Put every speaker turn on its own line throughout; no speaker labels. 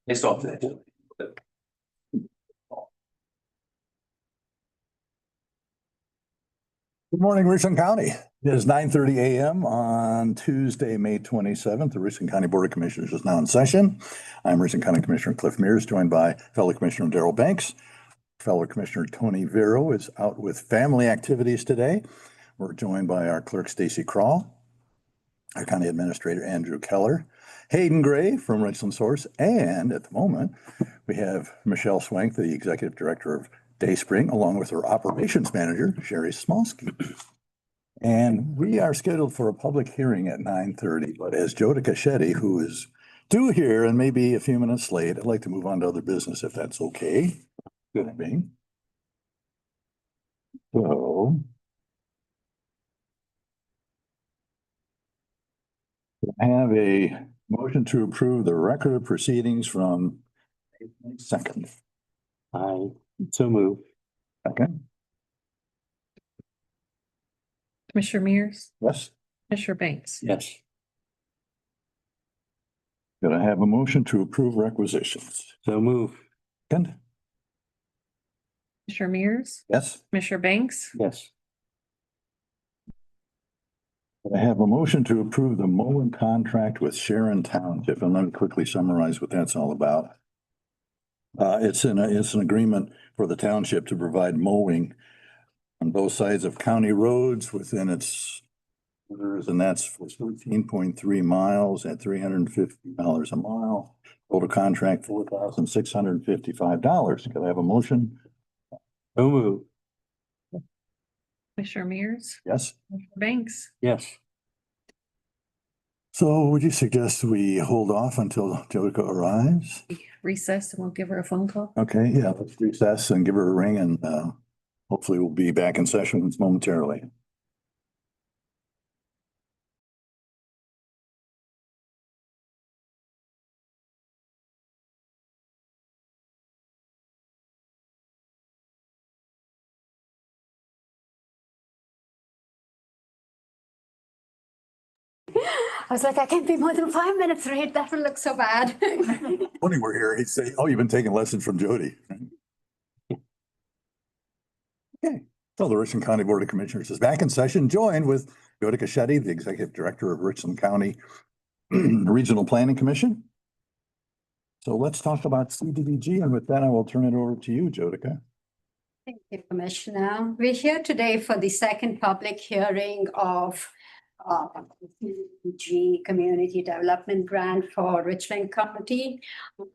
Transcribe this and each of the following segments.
Based off that.
Good morning, Richland County. It is 9:30 a.m. on Tuesday, May 27th. The Richland County Board of Commissioners is now in session. I'm Richland County Commissioner Cliff Mears, joined by fellow Commissioner Darrell Banks. Fellow Commissioner Tony Vero is out with family activities today. We're joined by our clerk, Stacy Crawl, our County Administrator, Andrew Keller, Hayden Gray from Richland Source, and at the moment, we have Michelle Swank, the Executive Director of Dayspring, along with her Operations Manager, Sherry Smolsky. And we are scheduled for a public hearing at 9:30, but as Jodica Shetty, who is due here and maybe a few minutes late, I'd like to move on to other business if that's okay. Good me. So. I have a motion to approve the record of proceedings from May 22nd.
I so move.
Okay,
Commissioner Mears,
yes.
Commissioner Banks.
Yes.
Could I have a motion to approve requisitions?
So move.
Second,
Commissioner Mears,
yes.
Commissioner Banks.
Yes.
Could I have a motion to approve the mowing contract with Sharon Township? And let me quickly summarize what that's all about. It's an agreement for the township to provide mowing on both sides of county roads within its borders, and that's for 13.3 miles at $350 a mile. Total contract $4,655. Could I have a motion?
So move.
Commissioner Mears,
Yes.
Commissioner Banks.
Yes.
So would you suggest we hold off until Jodica arrives?
Recess and we'll give her a phone call.
Okay, yeah, let's recess and give her a ring, and hopefully we'll be back in session momentarily.
I was like, I can't be more than 5 minutes late. That would look so bad.
When we're here, he'd say, oh, you've been taking lessons from Jody. Okay, so the Richland County Board of Commissioners is back in session, joined with Jodica Shetty, the Executive Director of Richland County Regional Planning Commission. So let's talk about CDBG, and with that, I will turn it over to you, Jodica.
Thank you, Commissioner. We're here today for the second public hearing of CDBG Community Development Grant for Richland County.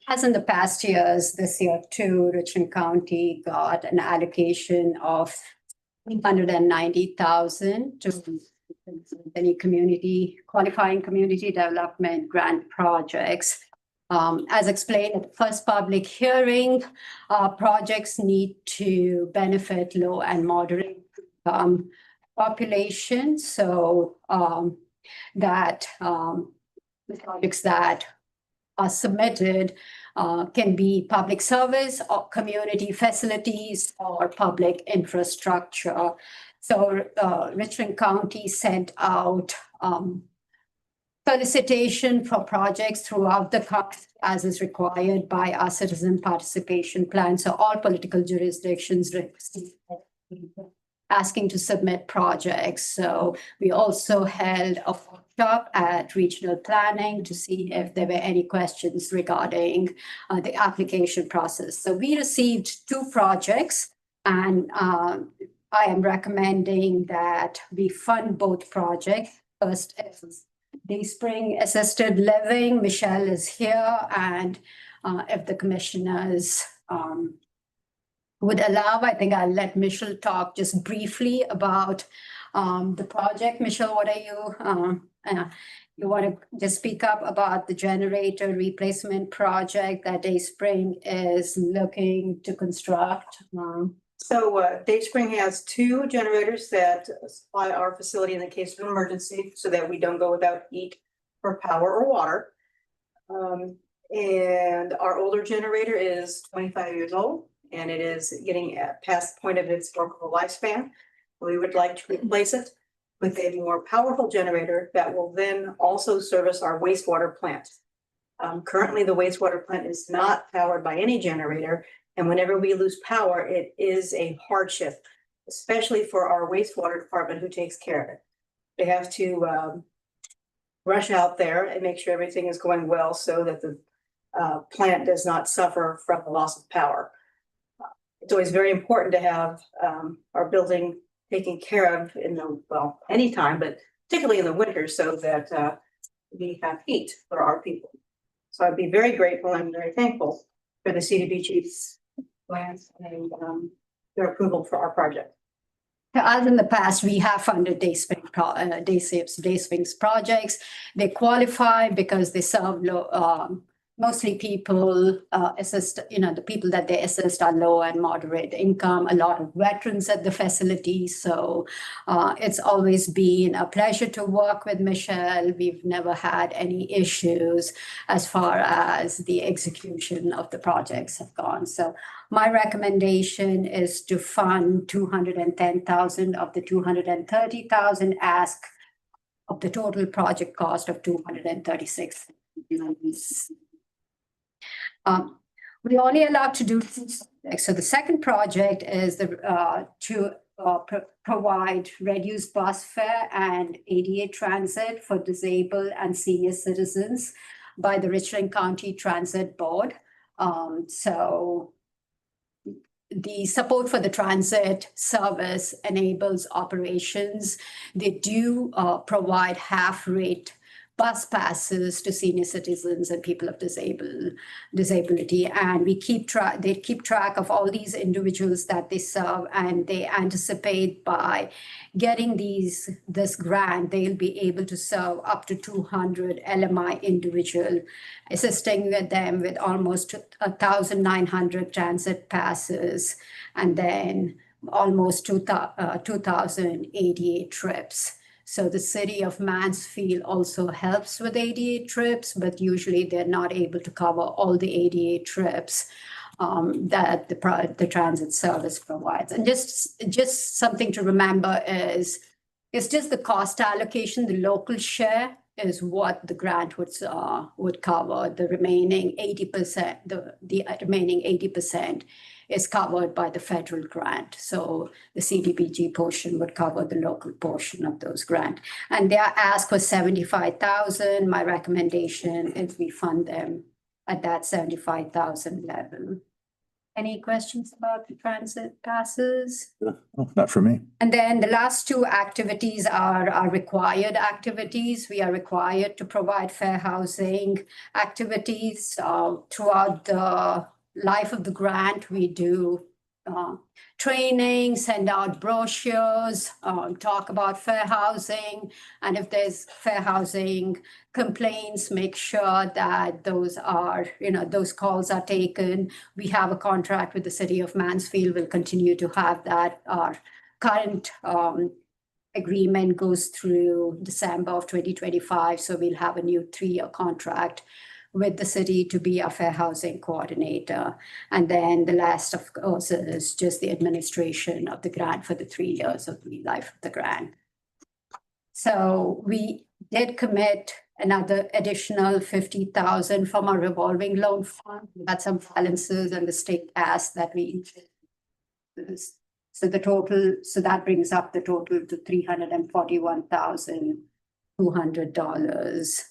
As in the past years, this year too, Richland County got an allocation of $190,000 to any qualifying community development grant projects. As explained at the first public hearing, projects need to benefit low and moderate income population, so that the projects that are submitted can be public service or community facilities or public infrastructure. So Richland County sent out solicitation for projects throughout the country as is required by our citizen participation plan. So all political jurisdictions asking to submit projects. So we also held a workshop at regional planning to see if there were any questions regarding the application process. So we received 2 projects, and I am recommending that we fund both projects. First is Dayspring Assisted Living. Michelle is here, and if the commissioners would allow, I think I'll let Michelle talk just briefly about the project. Michelle, what are you want to just speak up about the generator replacement project that Dayspring is looking to construct?
So Dayspring has 2 generators that supply our facility in the case of an emergency so that we don't go without heat or power or water. And our older generator is 25 years old, and it is getting past the point of its historical lifespan. We would like to replace it with a more powerful generator that will then also service our wastewater plant. Currently, the wastewater plant is not powered by any generator, and whenever we lose power, it is a hardship, especially for our wastewater department who takes care of it. They have to rush out there and make sure everything is going well so that the plant does not suffer from the loss of power. It's always very important to have our building taken care of in the, well, anytime, but particularly in the winter, so that we have heat for our people. So I'd be very grateful and very thankful for the CDBG's plans and their approval for our project.
As in the past, we have funded Day Swings projects. They qualify because they serve mostly people assist, the people that they assist are low and moderate income, a lot of veterans at the facility. So it's always been a pleasure to work with Michelle. We've never had any issues as far as the execution of the projects have gone. So my recommendation is to fund $210,000 of the $230,000, ask of the total project cost of $236,000. We only allowed to do 2 projects. So the second project is to provide reduced bus fare and ADA transit for disabled and senior citizens by the Richland County Transit Board. So the support for the transit service enables operations. They do provide half-rate bus passes to senior citizens and people of disability, and they keep track of all these individuals that they serve, and they anticipate by getting this grant, they'll be able to serve up to 200 LMI individual, assisting them with almost 1,900 transit passes, and then almost 2,000 ADA trips. So the city of Mansfield also helps with ADA trips, but usually they're not able to cover all the ADA trips that the transit service provides. And just something to remember is it's just the cost allocation. The local share is what the grant would cover. The remaining 80%, the remaining 80% is covered by the federal grant. So the CDBG portion would cover the local portion of those grants. And their ask was $75,000. My recommendation is we fund them at that $75,000 level. Any questions about the transit passes?
Not for me.
And then the last 2 activities are required activities. We are required to provide fair housing activities throughout the life of the grant. We do training, send out brochures, talk about fair housing, and if there's fair housing complaints, make sure that those calls are taken. We have a contract with the city of Mansfield. We'll continue to have that. Our current agreement goes through December of 2025, so we'll have a new 3-year contract with the city to be a fair housing coordinator. And then the last, of course, is just the administration of the grant for the 3 years of the life of the grant. So we did commit another additional $50,000 from our revolving loan fund. We had some balances, and the state asked that we increase. So that brings up the total to $341,200.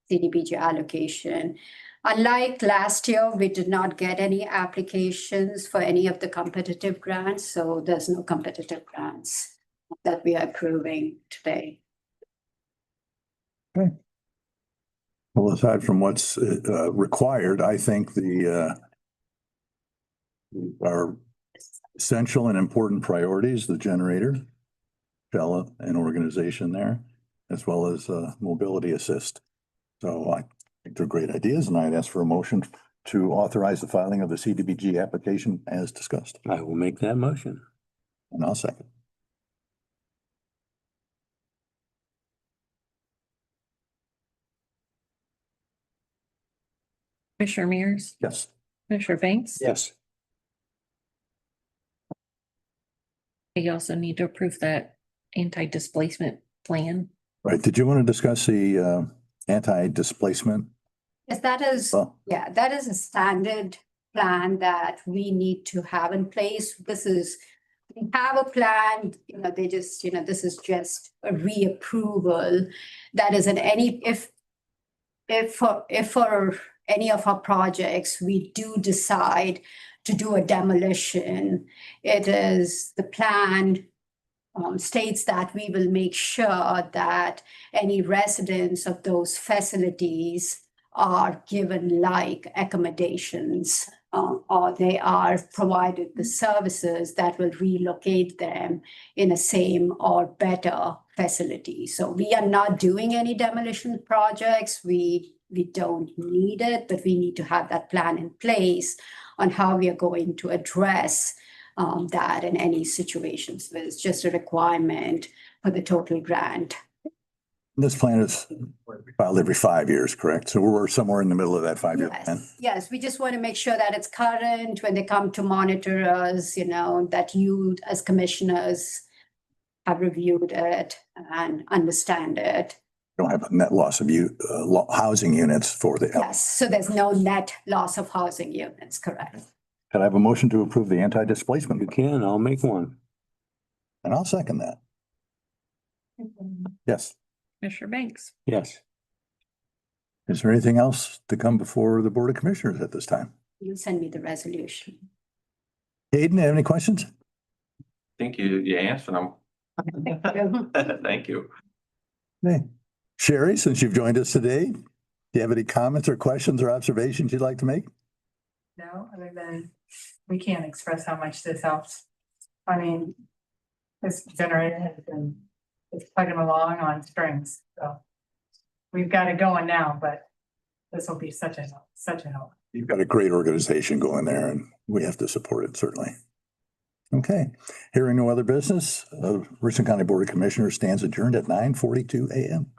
CDBG allocation. Unlike last year, we did not get any applications for any of the competitive grants, so there's no competitive grants that we are approving today.
Okay. Well, aside from what's required, I think our essential and important priorities, the generator, Bella, and organization there, as well as mobility assist. So I think they're great ideas, and I'd ask for a motion to authorize the filing of the CDBG application as discussed.
I will make that motion.
And I'll second.
Commissioner Mears,
Yes.
Commissioner Banks.
Yes.
You also need to approve that anti-displacement plan.
Right. Did you want to discuss the anti-displacement.
Yes, that is,
Oh,
yeah, that is a standard plan that we need to have in place. We have a plan, they just, this is just a reapproval. That is in any, if for any of our projects, we do decide to do a demolition, it is the plan states that we will make sure that any residents of those facilities are given like accommodations, or they are provided the services that will relocate them in a same or better facility. So we are not doing any demolition projects. We don't need it, but we need to have that plan in place on how we are going to address that in any situations. It's just a requirement for the total grant.
this plan is filed every 5 years, correct? So we're somewhere in the middle of that 5-year plan.
Yes, we just want to make sure that it's current when they come to monitor us, that you as commissioners have reviewed it and understand it.
Don't have a net loss of housing units for the.
Yes, so there's no net loss of housing units, correct?
Can I have a motion to approve the anti-displacement?
You can, I'll make one.
And I'll second that. Yes.
Commissioner Banks?
Yes.
Is there anything else to come before the Board of Commissioners at this time?
You send me the resolution.
Hayden, have any questions?
Think you answered them.
Thank you.
Thank you.
Hey, Sherry, since you've joined us today, do you have any comments or questions or observations you'd like to make?
No, other than we can't express how much this helps. I mean, this generator has been, it's plugging along on strings, so. We've got it going now, but this will be such a help.
You've got a great organization going there and we have to support it, certainly. Okay, hearing no other business, Richland County Board of Commissioners stands adjourned at 9:42 a.m.